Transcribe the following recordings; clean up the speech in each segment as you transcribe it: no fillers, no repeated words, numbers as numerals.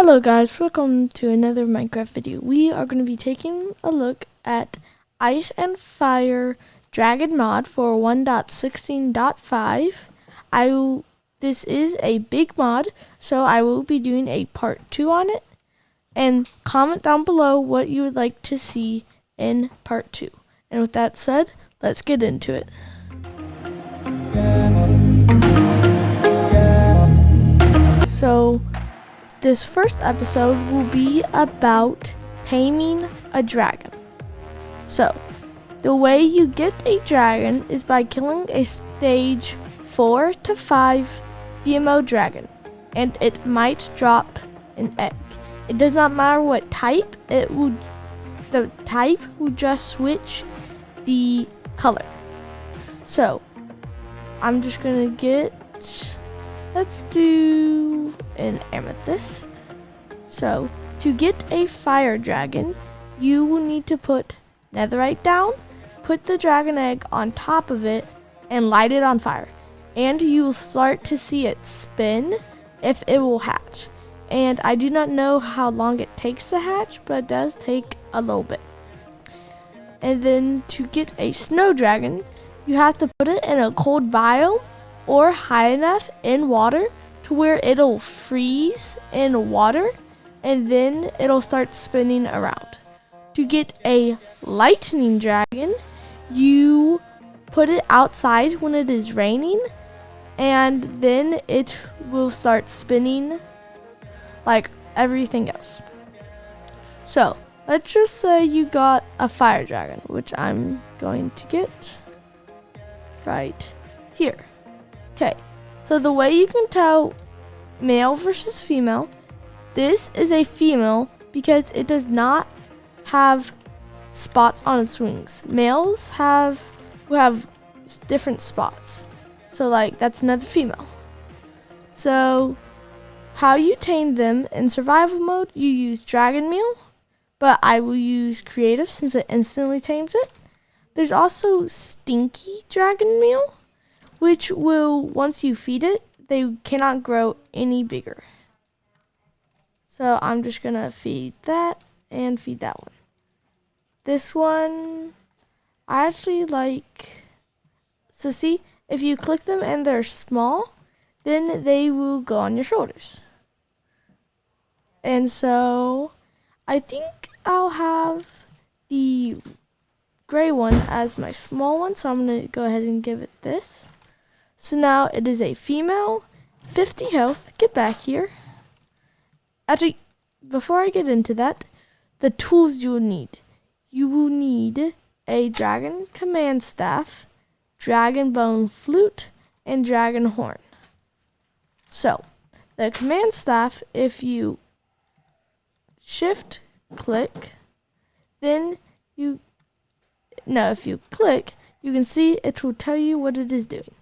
Hello guys, welcome to another Minecraft video. We are going to be taking a look at Ice and Fire Dragon mod for 1.16.5. This is a big mod, so I will be doing a part 2 on it. And comment down below what you would like to see in part 2. And with that said, let's get into it. So this first episode will be about taming a dragon. So, the way you get a dragon is by killing a stage 4 to 5 female dragon, and it might drop an egg. It does not matter what type, the type will just switch the color. So, I'm just gonna let's do an amethyst. So, to get a fire dragon, you will need to put netherite down, put the dragon egg on top of it, and light it on fire. And you will start to see it spin if it will hatch. And I do not know how long it takes to hatch, but it does take a little bit. And then to get a snow dragon, you have to put it in a cold biome or high enough in water to where it'll freeze in water and then it'll start spinning around. To get a lightning dragon, you put it outside when it is raining and then it will start spinning like everything else. So let's just say you got a fire dragon, which I'm going to get right here. Okay, so the way you can tell male versus female, this is a female because it does not have spots on its wings. Males will have different spots. So like that's another female. So how you tame them in survival mode, you use dragon meal, but I will use creative since it instantly tames it. There's also Stinky dragon meal, which will, once you feed it, they cannot grow any bigger. So I'm just gonna feed that and feed that one. This one, I actually like, so see, if you click them and they're small, then they will go on your shoulders. And so I think I'll have the gray one as my small one, so I'm gonna go ahead and give it this. So now it is a female, 50 health. Get back here. Actually, before I get into that, the tools you will need. You will need a dragon command staff, dragon bone flute, and dragon horn. So, the command staff, if you shift click, then if you click, you can see it will tell you what it is doing.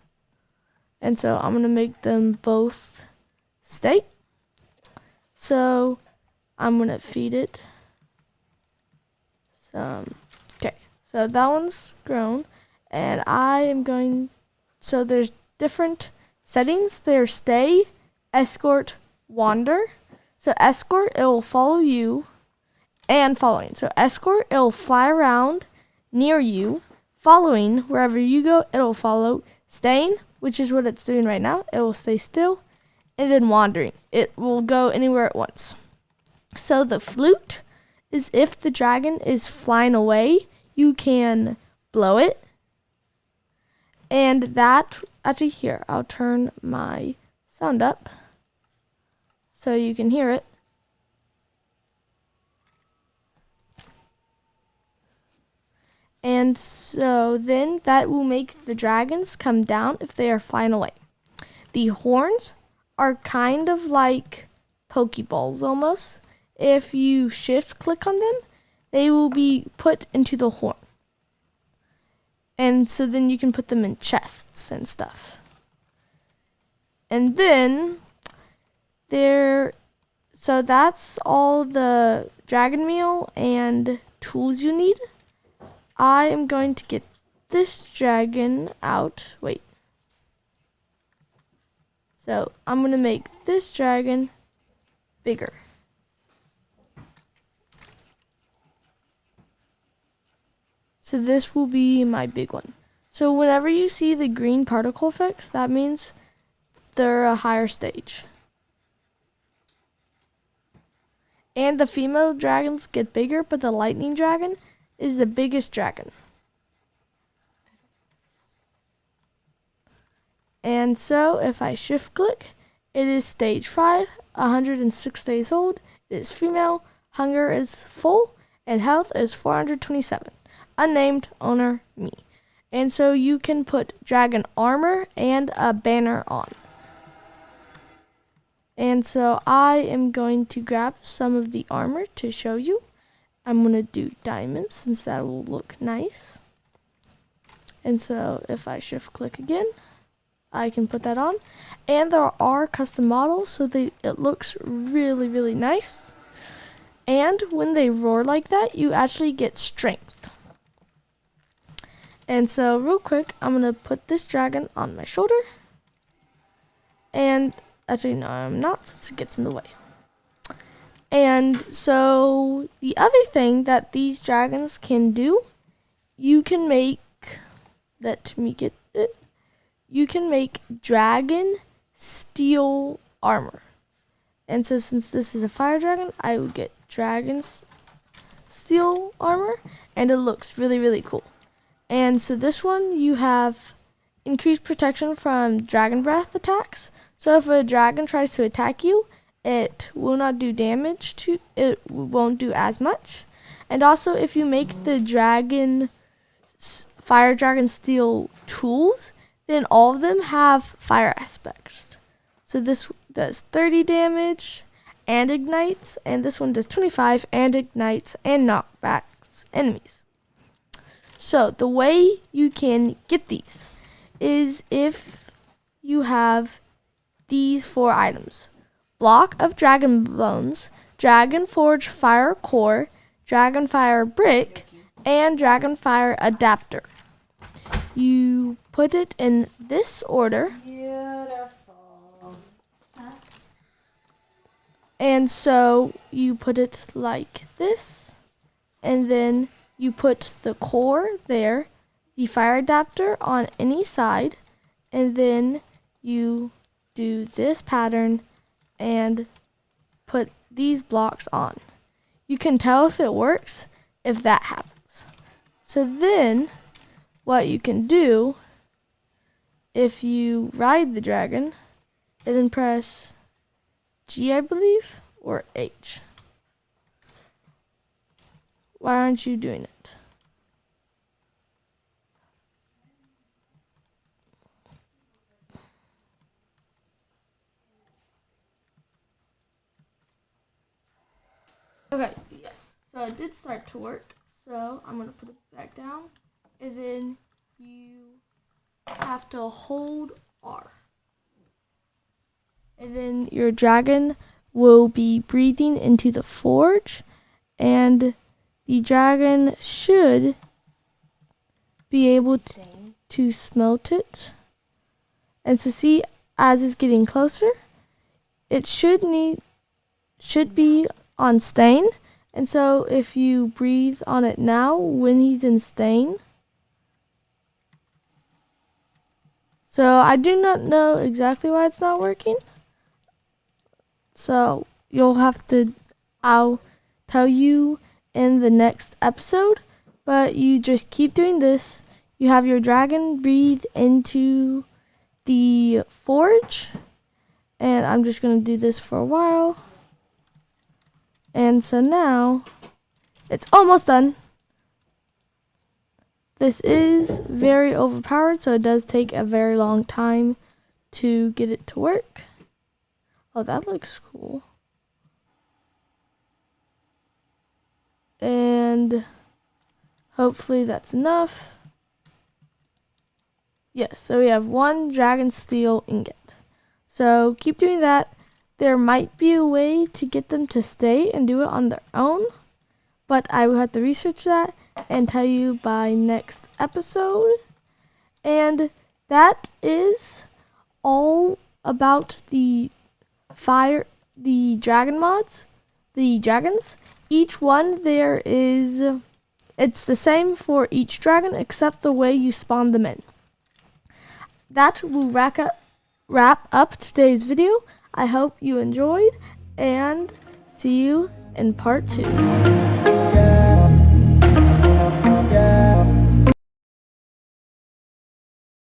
And so I'm going to make them both stay. So I'm going to feed it some. Okay, so that one's grown. And I am going, so there's different settings. There's stay, escort, wander. So escort, it will follow you, and following. So escort, it will fly around near you. Following, wherever you go, it will follow. Staying, which is what it's doing right now, it will stay still. And then wandering, it will go anywhere at once. So the flute is if the dragon is flying away, you can blow it. And that, actually here, I'll turn my sound up so you can hear it. And so then that will make the dragons come down if they are flying away. The horns are kind of like Pokeballs almost. If you shift click on them, they will be put into the horn. And so then you can put them in chests and stuff. And then so that's all the dragon meal and tools you need. I am going to get this dragon out. Wait. So I'm going to make this dragon bigger. So this will be my big one. So whenever you see the green particle effects, that means they're a higher stage. And the female dragons get bigger, but the lightning dragon is the biggest dragon. And so if I shift click, it is stage 5, 106 days old. It is female, hunger is full, and health is 427. Unnamed, owner, me. And so you can put dragon armor and a banner on. And so I am going to grab some of the armor to show you. I'm going to do diamonds since that will look nice. And so if I shift click again, I can put that on. And there are custom models so it looks really, really nice. And when they roar like that, you actually get strength. And so real quick, I'm going to put this dragon on my shoulder. And actually, no, I'm not, since it gets in the way. And so the other thing that these dragons can do, you can make, let me get it, you can make dragon steel armor. And so since this is a fire dragon, I would get dragon's steel armor, and it looks really, really cool. And so this one, you have increased protection from dragon breath attacks. So if a dragon tries to attack you, it will not do damage to it, won't do as much. And also if you make the fire dragon steel tools, then all of them have fire aspects. So this does 30 damage and ignites, and this one does 25 and ignites and knockbacks enemies. So the way you can get these is if you have these 4 items: block of dragon bones, dragon forge fire core, dragon fire brick, and dragon fire adapter. You put it in this order. Beautiful. And so you put it like this, and then you put the core there, the fire adapter on any side, and then you do this pattern and put these blocks on. You can tell if it works if that happens. So then what you can do, if you ride the dragon, and then press G, I believe, or H. Why aren't you doing it? Okay, yes. So it did start to work. So I'm going to put it back down. And then you have to hold R. And then your dragon will be breathing into the forge. And the dragon should be able to smelt it. And so see, as it's getting closer, it should be on stain. And so if you breathe on it now when he's in stain. So I do not know exactly why it's not working. So you'll have to, I'll tell you in the next episode, but you just keep doing this. You have your dragon breathe into the forge, and I'm just going to do this for a while. And so now it's almost done. This is very overpowered, so it does take a very long time to get it to work. Oh, that looks cool. And hopefully that's enough. Yes, so we have 1 dragon steel ingot. So keep doing that. There might be a way to get them to stay and do it on their own, but I will have to research that and tell you by next episode. And that is all about the dragon mods, the dragons. Each one there is It's the same for each dragon except the way you spawn them in. That will wrap up today's video. I hope you enjoyed, and see you in part 2.